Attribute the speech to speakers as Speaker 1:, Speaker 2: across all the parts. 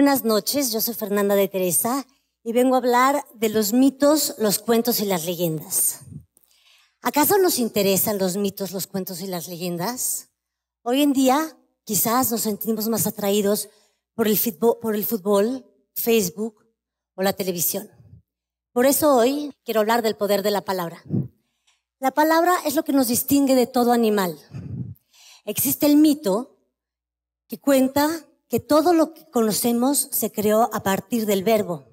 Speaker 1: Buenas noches, yo soy Fernanda de Teresa y vengo a hablar de los mitos, los cuentos y las leyendas. ¿Acaso nos interesan los mitos, los cuentos y las leyendas? Hoy en día quizás nos sentimos más atraídos por el fútbol, Facebook o la televisión. Por eso hoy quiero hablar del poder de la palabra. La palabra es lo que nos distingue de todo animal. Existe el mito que cuenta que todo lo que conocemos se creó a partir del verbo,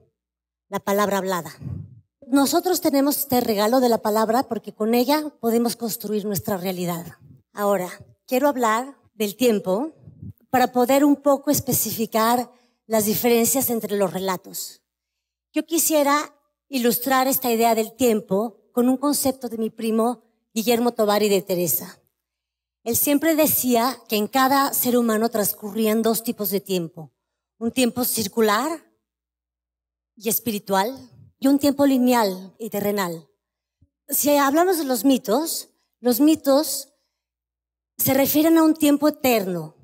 Speaker 1: la palabra hablada. Nosotros tenemos este regalo de la palabra porque con ella podemos construir nuestra realidad. Ahora, quiero hablar del tiempo para poder un poco especificar las diferencias entre los relatos. Yo quisiera ilustrar esta idea del tiempo con un concepto de mi primo Guillermo Tovar y de Teresa. Él siempre decía que en cada ser humano transcurrían dos tipos de tiempo. Un tiempo circular y espiritual y un tiempo lineal y terrenal. Si hablamos de los mitos se refieren a un tiempo eterno.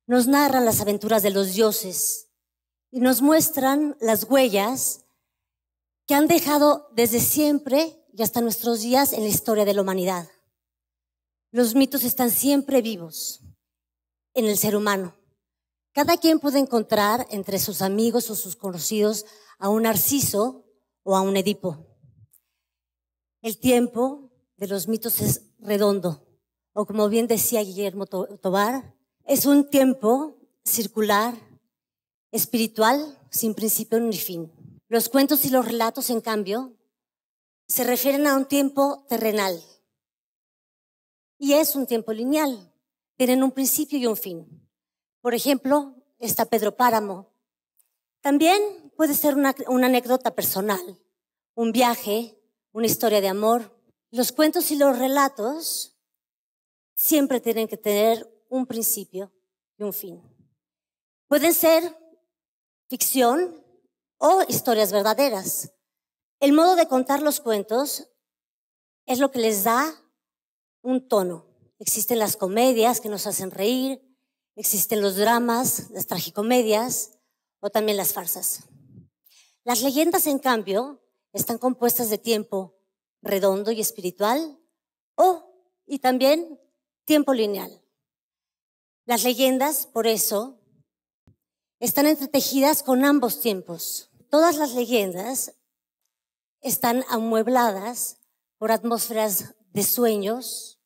Speaker 1: Nos narran las aventuras de los dioses y nos muestran las huellas que han dejado desde siempre y hasta nuestros días en la historia de la humanidad. Los mitos están siempre vivos en el ser humano. Cada quien puede encontrar entre sus amigos o sus conocidos a un Narciso o a un Edipo. El tiempo de los mitos es redondo, o como bien decía Guillermo Tovar, es un tiempo circular, espiritual, sin principio ni fin. Los cuentos y los relatos, en cambio, se refieren a un tiempo terrenal. Y es un tiempo lineal. Tienen un principio y un fin. Por ejemplo, está Pedro Páramo. También puede ser una anécdota personal, un viaje, una historia de amor. Los cuentos y los relatos siempre tienen que tener un principio y un fin. Pueden ser ficción o historias verdaderas. El modo de contar los cuentos es lo que les da un tono. Existen las comedias que nos hacen reír, existen los dramas, las tragicomedias o también las farsas. Las leyendas, en cambio, están compuestas de tiempo redondo y espiritual y también tiempo lineal. Las leyendas, por eso, están entretejidas con ambos tiempos. Todas las leyendas están amuebladas por atmósferas de sueños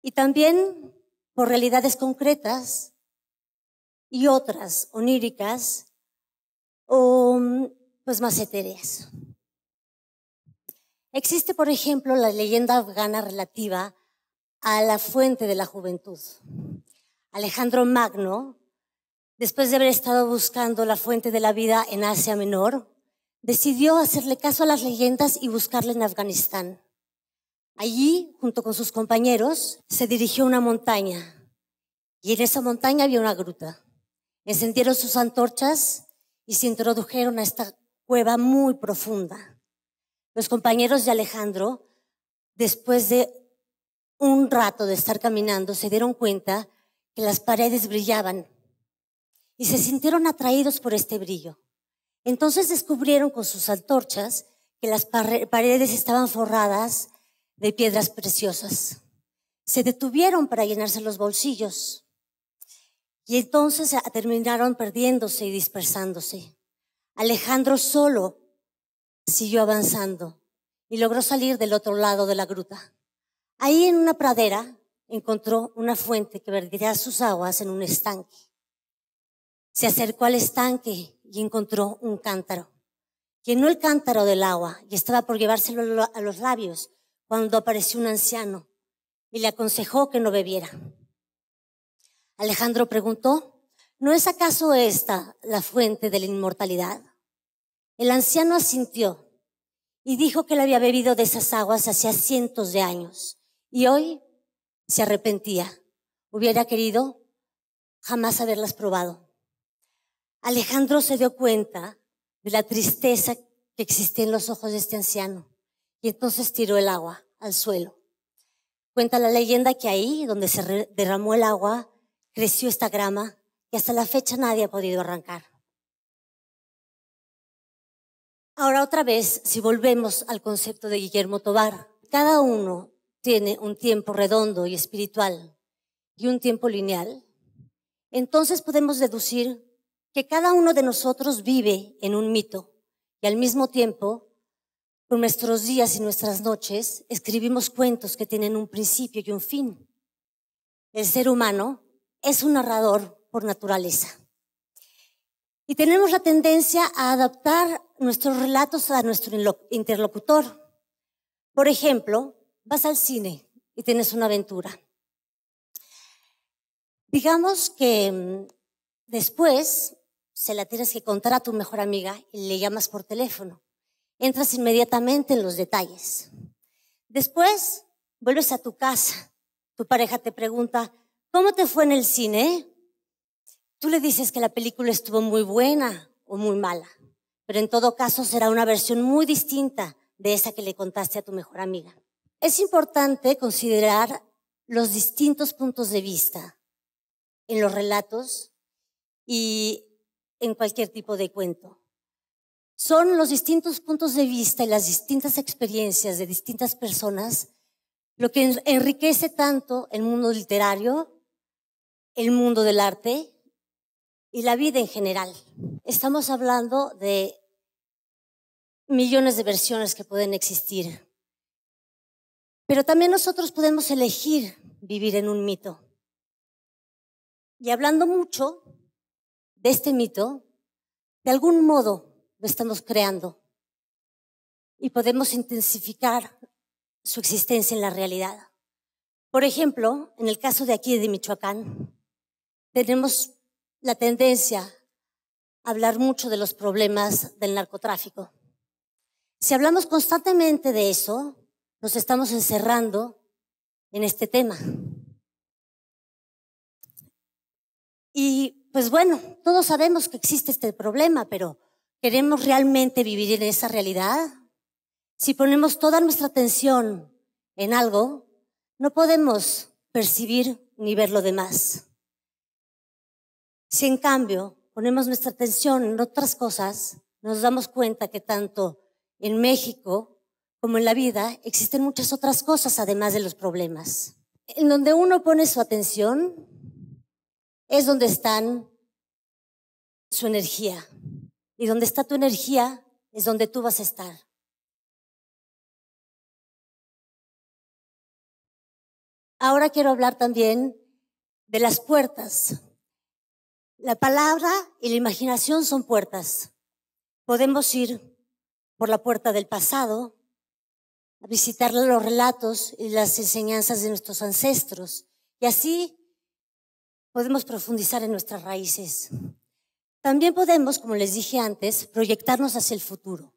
Speaker 1: y también por realidades concretas y otras oníricas o pues más etéreas. Existe, por ejemplo, la leyenda afgana relativa a la fuente de la juventud. Alejandro Magno, después de haber estado buscando la fuente de la vida en Asia Menor, decidió hacerle caso a las leyendas y buscarla en Afganistán. Allí, junto con sus compañeros, se dirigió a una montaña y en esa montaña había una gruta. Encendieron sus antorchas y se introdujeron a esta cueva muy profunda. Los compañeros de Alejandro, después de un rato de estar caminando, se dieron cuenta que las paredes brillaban y se sintieron atraídos por este brillo. Entonces descubrieron con sus antorchas que las paredes estaban forradas de piedras preciosas. Se detuvieron para llenarse los bolsillos y entonces terminaron perdiéndose y dispersándose. Alejandro solo siguió avanzando y logró salir del otro lado de la gruta. Ahí en una pradera encontró una fuente que vertía sus aguas en un estanque. Se acercó al estanque y encontró un cántaro. Llenó el cántaro del agua y estaba por llevárselo a los labios cuando apareció un anciano y le aconsejó que no bebiera. Alejandro preguntó, ¿no es acaso esta la fuente de la inmortalidad? El anciano asintió y dijo que él había bebido de esas aguas hacía cientos de años y hoy se arrepentía. Hubiera querido jamás haberlas probado. Alejandro se dio cuenta de la tristeza que existía en los ojos de este anciano y entonces tiró el agua al suelo. Cuenta la leyenda que ahí, donde se derramó el agua, creció esta grama que hasta la fecha nadie ha podido arrancar. Ahora otra vez, si volvemos al concepto de Guillermo Tovar, cada uno tiene un tiempo redondo y espiritual y un tiempo lineal, entonces podemos deducir que cada uno de nosotros vive en un mito y al mismo tiempo, con nuestros días y nuestras noches, escribimos cuentos que tienen un principio y un fin. El ser humano es un narrador por naturaleza. Y tenemos la tendencia a adaptar nuestros relatos a nuestro interlocutor. Por ejemplo, vas al cine y tienes una aventura. Digamos que después se la tienes que contar a tu mejor amiga y le llamas por teléfono. Entras inmediatamente en los detalles. Después vuelves a tu casa. Tu pareja te pregunta, ¿cómo te fue en el cine? Tú le dices que la película estuvo muy buena o muy mala, pero en todo caso será una versión muy distinta de esa que le contaste a tu mejor amiga. Es importante considerar los distintos puntos de vista en los relatos y en cualquier tipo de cuento. Son los distintos puntos de vista y las distintas experiencias de distintas personas lo que enriquece tanto el mundo literario, el mundo del arte y la vida en general. Estamos hablando de millones de versiones que pueden existir. Pero también nosotros podemos elegir vivir en un mito. Y hablando mucho de este mito, de algún modo lo estamos creando y podemos intensificar su existencia en la realidad. Por ejemplo, en el caso de aquí de Michoacán, tenemos la tendencia a hablar mucho de los problemas del narcotráfico. Si hablamos constantemente de eso, nos estamos encerrando en este tema. Y pues bueno, todos sabemos que existe este problema, pero ¿queremos realmente vivir en esa realidad? Si ponemos toda nuestra atención en algo, no podemos percibir ni ver lo demás. Si en cambio ponemos nuestra atención en otras cosas, nos damos cuenta que tanto en México como en la vida existen muchas otras cosas además de los problemas. En donde uno pone su atención es donde está su energía. Y donde está tu energía es donde tú vas a estar. Ahora quiero hablar también de las puertas. La palabra y la imaginación son puertas. Podemos ir por la puerta del pasado, a visitar los relatos y las enseñanzas de nuestros ancestros. Y así podemos profundizar en nuestras raíces. También podemos, como les dije antes, proyectarnos hacia el futuro.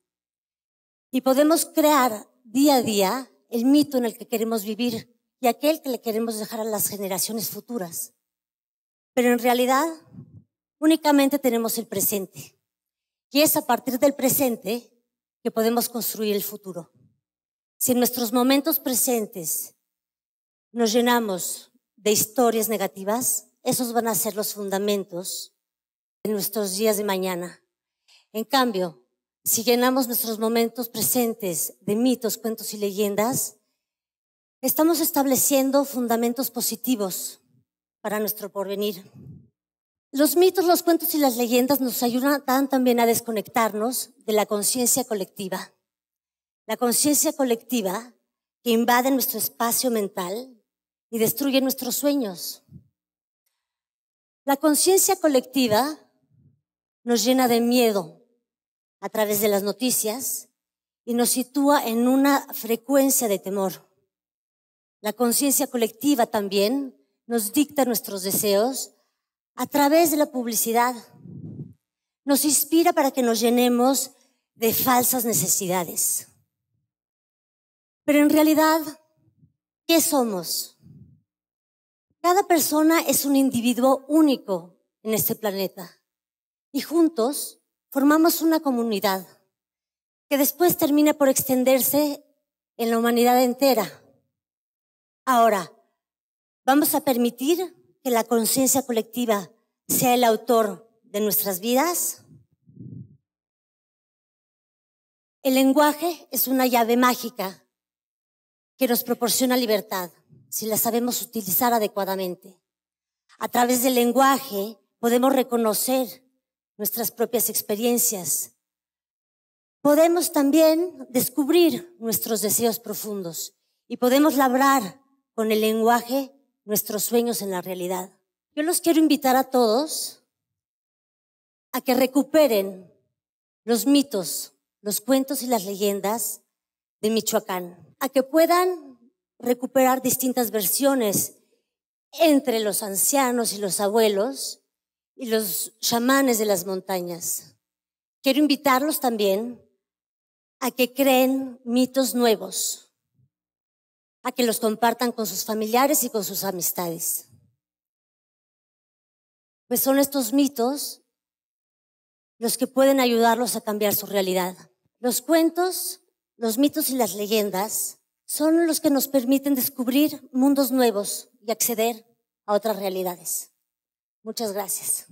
Speaker 1: Y podemos crear día a día el mito en el que queremos vivir y aquel que le queremos dejar a las generaciones futuras. Pero en realidad, únicamente tenemos el presente. Y es a partir del presente que podemos construir el futuro. Si en nuestros momentos presentes nos llenamos de historias negativas, esos van a ser los fundamentos de nuestros días de mañana. En cambio, si llenamos nuestros momentos presentes de mitos, cuentos y leyendas, estamos estableciendo fundamentos positivos para nuestro porvenir. Los mitos, los cuentos y las leyendas nos ayudan también a desconectarnos de la conciencia colectiva. La conciencia colectiva que invade nuestro espacio mental y destruye nuestros sueños. La conciencia colectiva nos llena de miedo a través de las noticias y nos sitúa en una frecuencia de temor. La conciencia colectiva también nos dicta nuestros deseos a través de la publicidad. Nos inspira para que nos llenemos de falsas necesidades. Pero en realidad, ¿qué somos? Cada persona es un individuo único en este planeta y juntos formamos una comunidad que después termina por extenderse en la humanidad entera. Ahora, ¿vamos a permitir que la conciencia colectiva sea el autor de nuestras vidas. El lenguaje es una llave mágica que nos proporciona libertad si la sabemos utilizar adecuadamente. A través del lenguaje podemos reconocer nuestras propias experiencias. Podemos también descubrir nuestros deseos profundos y podemos labrar con el lenguaje nuestros sueños en la realidad. Yo los quiero invitar a todos a que recuperen los mitos, los cuentos y las leyendas de Michoacán, a que puedan recuperar distintas versiones entre los ancianos y los abuelos y los chamanes de las montañas. Quiero invitarlos también a que creen mitos nuevos, a que los compartan con sus familiares y con sus amistades. Pues son estos mitos los que pueden ayudarlos a cambiar su realidad. Los cuentos, los mitos y las leyendas son los que nos permiten descubrir mundos nuevos y acceder a otras realidades. Muchas gracias.